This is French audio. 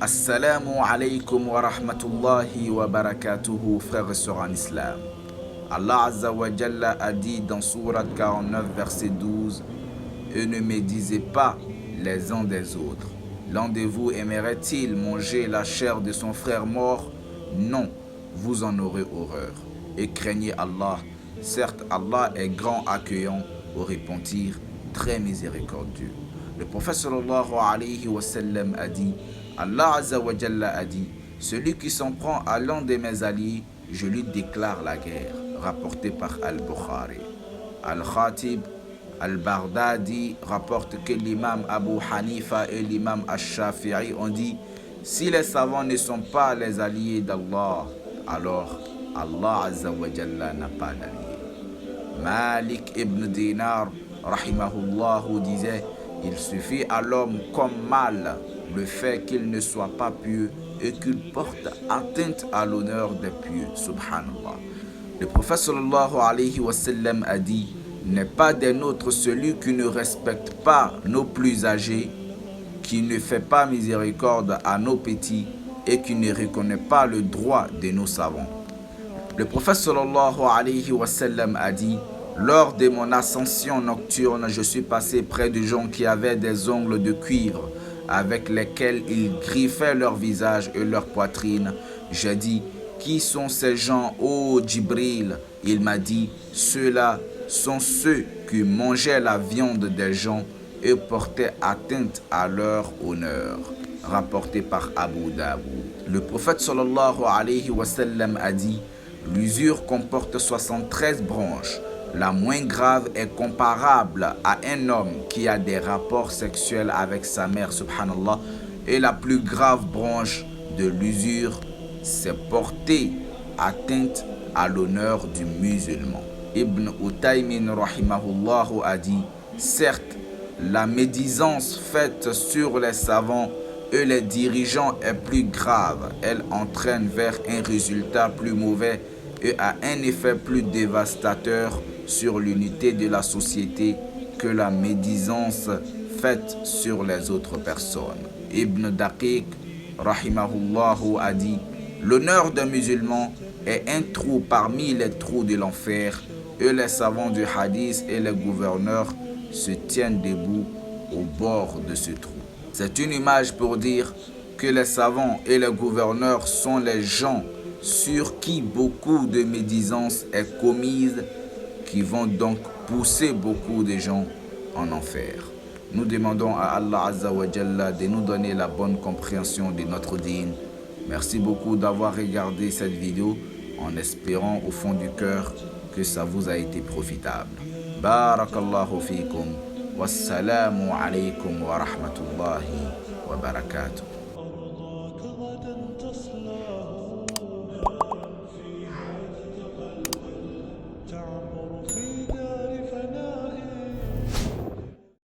Assalamu alaikum wa rahmatullahi wa barakatuhu, frères et sœurs en islam. Allah Azza wa Jalla a dit dans Sourate 49, verset 12: Et ne médisez pas les uns des autres. L'un de vous aimerait-il manger la chair de son frère mort? Non, vous en aurez horreur. Et craignez Allah. Certes, Allah est grand accueillant au repentir, très miséricordieux. Le prophète sallallahu alayhi wa sallam a dit: Allah Azza wa Jalla a dit: celui qui s'en prend à l'un de mes alliés, je lui déclare la guerre. Rapporté par Al-Bukhari. Al-Khatib Al-Baghdadi rapporte que l'imam Abu Hanifa et l'imam Ash-Shafi'i ont dit: si les savants ne sont pas les alliés d'Allah, alors Allah Azza wa Jalla n'a pas d'alliés. Malik ibn Dinar rahimahullah disait: il suffit à l'homme comme mal le fait qu'il ne soit pas pieux et qu'il porte atteinte à l'honneur des pieux. Subhanallah. Le prophète sallallahu alayhi wa sallam a dit: n'est pas des nôtres celui qui ne respecte pas nos plus âgés, qui ne fait pas miséricorde à nos petits et qui ne reconnaît pas le droit de nos savants. Le prophète sallallahu alayhi wa sallam a dit: lors de mon ascension nocturne, je suis passé près de gens qui avaient des ongles de cuivre avec lesquels ils griffaient leur visage et leur poitrine. J'ai dit: qui sont ces gens, ô Djibril? Il m'a dit: ceux-là sont ceux qui mangeaient la viande des gens et portaient atteinte à leur honneur. Rapporté par Abu Daoud. Le prophète sallallahu alayhi wa sallam a dit: l'usure comporte 73 branches. La moins grave est comparable à un homme qui a des rapports sexuels avec sa mère, subhanallah. Et la plus grave branche de l'usure, c'est porter atteinte à l'honneur du musulman. Ibn Utaymin rahimahullah a dit: certes, la médisance faite sur les savants et les dirigeants est plus grave. Elle entraîne vers un résultat plus mauvais et a un effet plus dévastateur sur l'unité de la société que la médisance faite sur les autres personnes. Ibn Daqiq rahimahullah a dit: l'honneur d'un musulman est un trou parmi les trous de l'enfer, et les savants du hadith et les gouverneurs se tiennent debout au bord de ce trou. C'est une image pour dire que les savants et les gouverneurs sont les gens sur qui beaucoup de médisance est commise, qui vont donc pousser beaucoup de gens en enfer. Nous demandons à Allah Azza wa Jalla de nous donner la bonne compréhension de notre dîn. Merci beaucoup d'avoir regardé cette vidéo, en espérant au fond du cœur que ça vous a été profitable. Barakallahu fikum. Wassalamu alaykum wa rahmatullahi wa barakatuh.